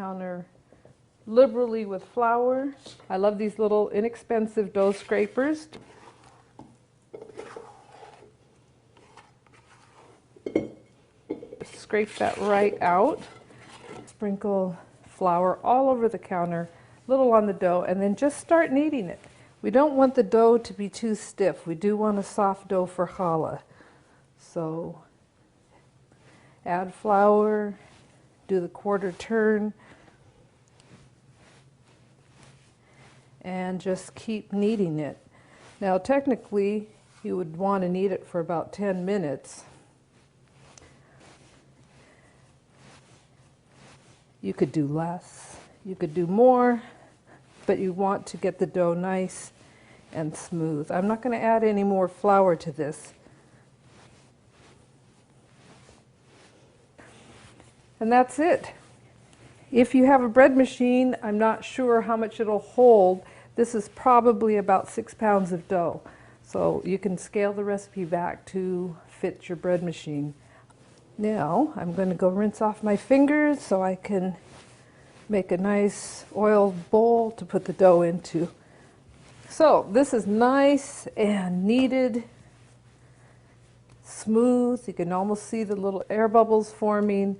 Counter liberally with flour. I love these little inexpensive dough scrapers. Scrape that right out. Sprinkle flour all over the counter, a little on the dough, and then just start kneading it. We don't want the dough to be too stiff. We do want a soft dough for challah. So add flour, do the quarter turn, and just keep kneading it. Now technically you would want to knead it for about 10 minutes. You could do less, you could do more, but you want to get the dough nice and smooth. I'm not going to add any more flour to this. And that's it. If you have a bread machine, I'm not sure how much it'll hold. This is probably about 6 pounds of dough. So you can scale the recipe back to fit your bread machine. Now I'm going to go rinse off my fingers so I can make a nice oiled bowl to put the dough into. So this is nice and kneaded, smooth. You can almost see the little air bubbles forming.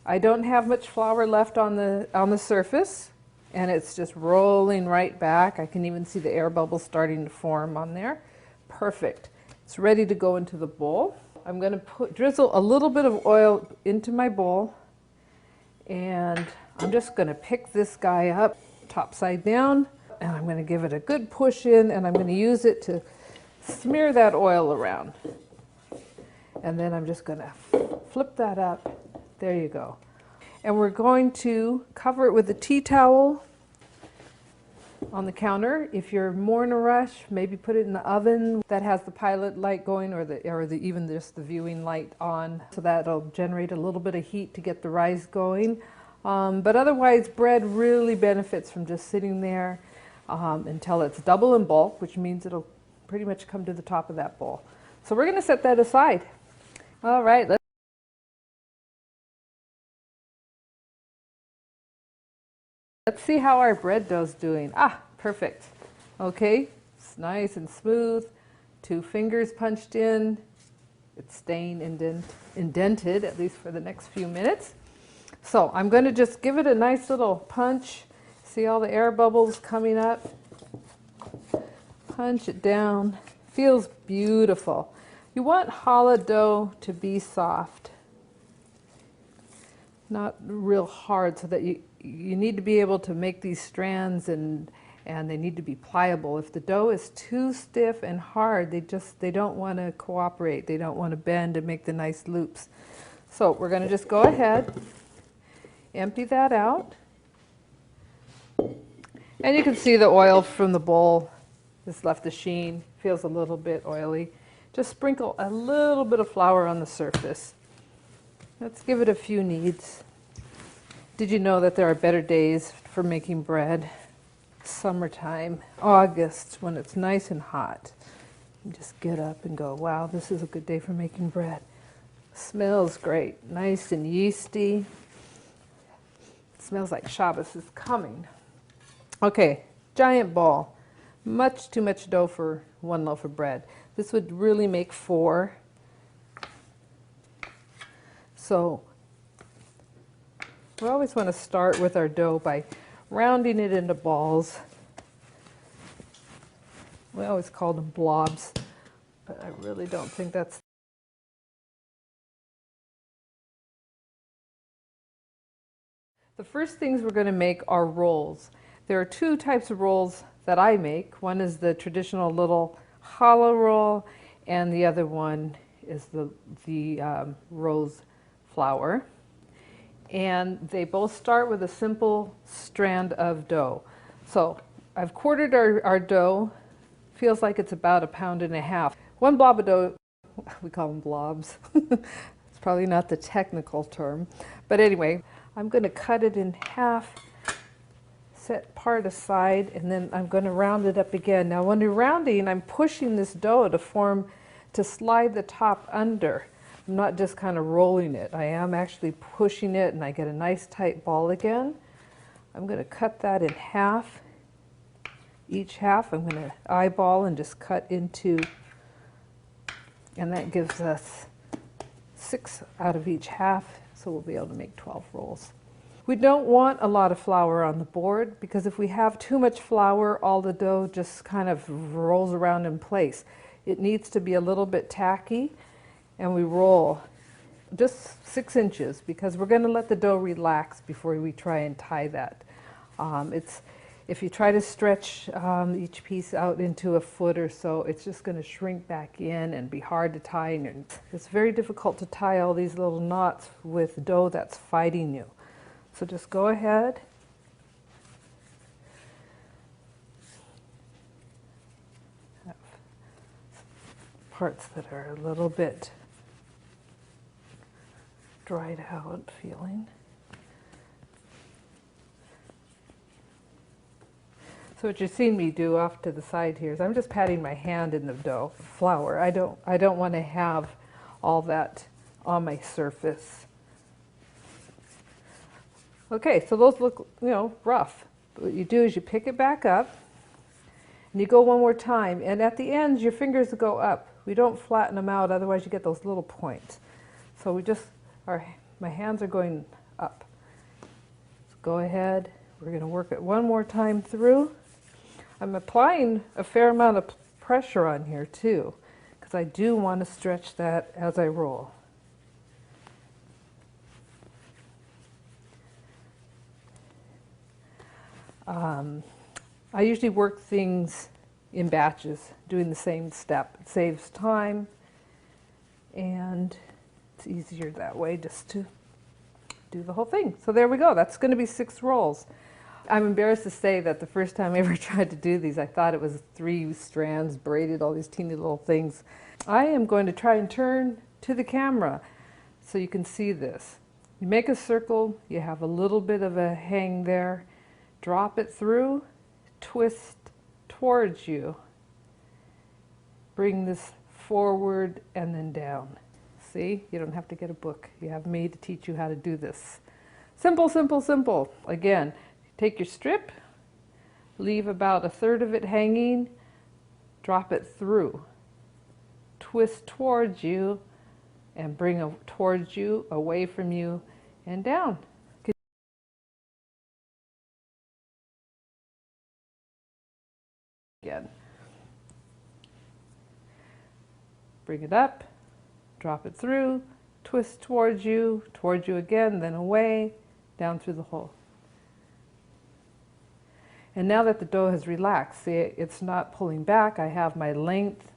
I don't have much flour left on the surface, and it's just rolling right back. I can even see the air bubbles starting to form on there. Perfect. It's ready to go into the bowl. I'm going to drizzle a little bit of oil into my bowl, and I'm just going to pick this guy up top side down, and I'm going to give it a good push in, and I'm going to use it to smear that oil around. And then I'm just going to flip that up. There you go. And we're going to cover it with a tea towel on the counter. If you're more in a rush, maybe put it in the oven that has the pilot light going, or even just the viewing light on, so that'll generate a little bit of heat to get the rise going. But otherwise, bread really benefits from just sitting there until it's double in bulk, which means it'll pretty much come to the top of that bowl. So we're going to set that aside. All right. Let's see how our bread dough's doing. Ah, perfect. Okay, it's nice and smooth. 2 fingers punched in. It's staying indented, at least for the next few minutes. So I'm going to just give it a nice little punch. See all the air bubbles coming up? Punch it down. Feels beautiful. You want challah dough to be soft, not real hard, so that you need to be able to make these strands, and they need to be pliable. If the dough is too stiff and hard, they don't want to cooperate. They don't want to bend and make the nice loops. So we're going to just go ahead, empty that out. And you can see the oil from the bowl just left the sheen. Feels a little bit oily. Just sprinkle a little bit of flour on the surface. Let's give it a few kneads. Did you know that there are better days for making bread? Summertime, August, when it's nice and hot. You just get up and go, wow, this is a good day for making bread. Smells great, nice and yeasty. It smells like Shabbos is coming. Okay, giant ball. Much too much dough for 1 loaf of bread. This would really make 4. So we always want to start with our dough by rounding it into balls. We always call them blobs, but I really don't think that's. The first things we're going to make are rolls. There are 2 types of rolls that I make. One is the traditional little challah roll, and the other one is the rose flour. And they both start with a simple strand of dough. So I've quartered our dough. Feels like it's about 1.5 pounds. 1 blob of dough, we call them blobs. It's probably not the technical term. But anyway, I'm going to cut it in half, set part aside, and then I'm going to round it up again. Now when you're rounding, I'm pushing this dough to slide the top under. I'm not just kind of rolling it. I am actually pushing it, and I get a nice tight ball again. I'm going to cut that in half. Each half I'm going to eyeball and just cut into, and that gives us 6 out of each half, so we'll be able to make 12 rolls. We don't want a lot of flour on the board, because if we have too much flour, all the dough just kind of rolls around in place. It needs to be a little bit tacky, and we roll just 6 inches, because we're going to let the dough relax before we try and tie that. If you try to stretch each piece out into a foot or so, it's just going to shrink back in and be hard to tie. And it's very difficult to tie all these little knots with dough that's fighting you. So just go ahead. Have parts that are a little bit dried out feeling. So what you're seeing me do off to the side here is I'm just patting my hand in the dough, flour. I don't want to have all that on my surface. Okay, so those look, rough. But what you do is you pick it back up, and you go one more time, and at the ends your fingers go up. We don't flatten them out, otherwise you get those little points. So my hands are going up. So go ahead. We're going to work it one more time through. I'm applying a fair amount of pressure on here too, because I do want to stretch that as I roll. I usually work things in batches, doing the same step. It saves time, and it's easier that way just to do the whole thing. So there we go. That's going to be 6 rolls. I'm embarrassed to say that the first time I ever tried to do these, I thought it was 3 strands braided, all these teeny little things. I am going to try and turn to the camera so you can see this. You make a circle, you have a little bit of a hang there, drop it through, twist towards you, bring this forward and then down. See, you don't have to get a book. You have me to teach you how to do this. Simple, simple, simple. Again, take your strip, leave about 1/3 of it hanging, drop it through, twist towards you, and bring towards you, away from you, and down. Again. Bring it up, drop it through, twist towards you again, then away, down through the hole. And now that the dough has relaxed, see, it's not pulling back. I have my length,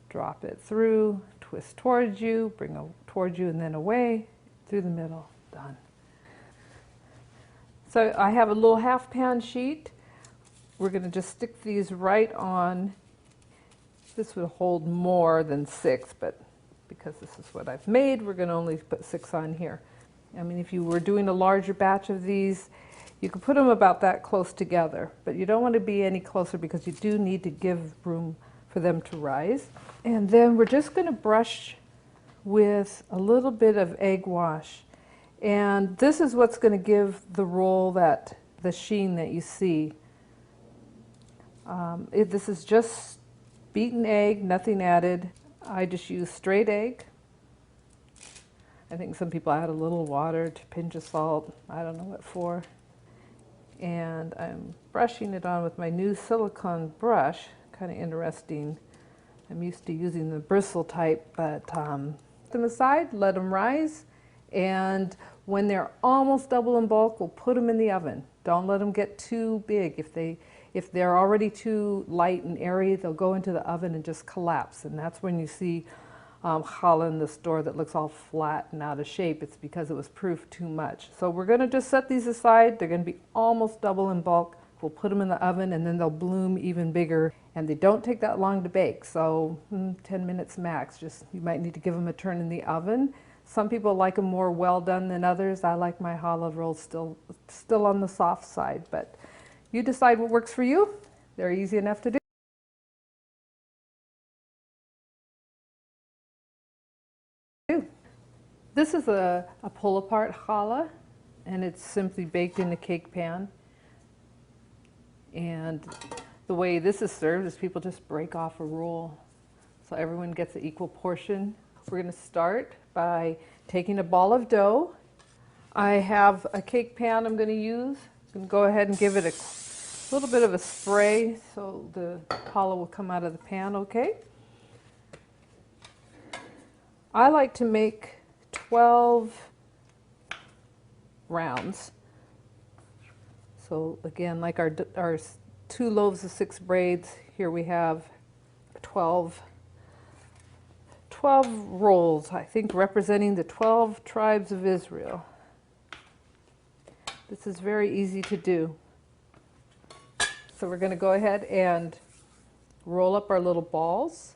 drop it through, twist towards you, bring it towards you, and then away, through the middle, done. So I have a little half pan sheet. We're going to just stick these right on. This would hold more than 6, but because this is what I've made, we're going to only put 6 on here. I mean, if you were doing a larger batch of these, you could put them about that close together, but you don't want to be any closer because you do need to give room for them to rise. And then we're just going to brush with a little bit of egg wash. And this is what's going to give the roll the sheen that you see. This is just beaten egg, nothing added. I just use straight egg. I think some people add a little water to pinch of salt. I don't know what for. And I'm brushing it on with my new silicone brush. Kind of interesting. I'm used to using the bristle type, but put them aside, let them rise, and when they're almost double in bulk, we'll put them in the oven. Don't let them get too big. If they're already too light and airy, they'll go into the oven and just collapse, and that's when you see challah in the store that looks all flat and out of shape. It's because it was proofed too much. So we're going to just set these aside. They're going to be almost double in bulk. We'll put them in the oven, and then they'll bloom even bigger, and they don't take that long to bake, so 10 minutes max. Just you might need to give them a turn in the oven. Some people like them more well done than others. I like my challah rolls still on the soft side, but you decide what works for you. They're easy enough to do. This is a pull-apart challah, and it's simply baked in a cake pan. And the way this is served is people just break off a roll. So everyone gets an equal portion. We're going to start by taking a ball of dough. I have a cake pan I'm going to use. I'm going to go ahead and give it a little bit of a spray so the challah will come out of the pan okay. I like to make 12 rounds. So again, like our 2 loaves of 6 braids, here we have 12 rolls, I think, representing the 12 tribes of Israel. This is very easy to do. So we're going to go ahead and roll up our little balls,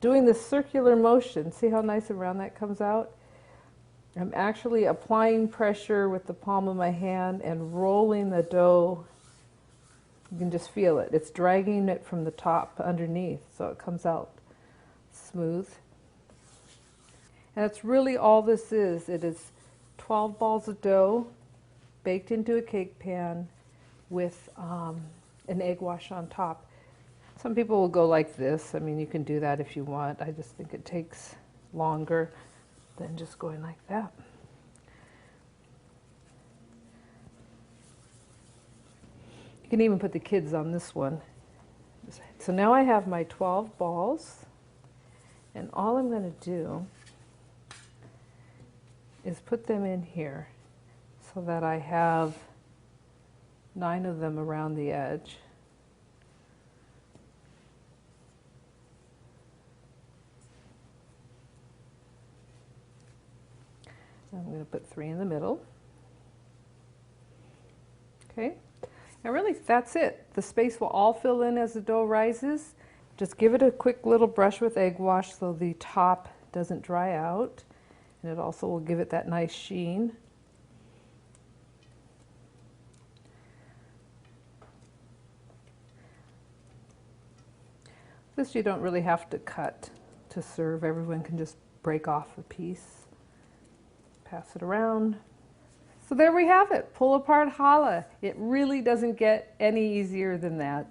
doing this circular motion. See how nice and round that comes out? I'm actually applying pressure with the palm of my hand and rolling the dough. You can just feel it. It's dragging it from the top underneath, so it comes out smooth. And that's really all this is. It is 12 balls of dough baked into a cake pan with an egg wash on top. Some people will go like this. I mean, you can do that if you want. I just think it takes longer than just going like that. You can even put the kids on this one. So now I have my 12 balls, and all I'm going to do is put them in here so that I have 9 of them around the edge. I'm going to put 3 in the middle. Okay, and really that's it. The space will all fill in as the dough rises. Just give it a quick little brush with egg wash so the top doesn't dry out, and it also will give it that nice sheen. This you don't really have to cut to serve. Everyone can just break off a piece. Pass it around. So there we have it, pull apart challah. It really doesn't get any easier than that.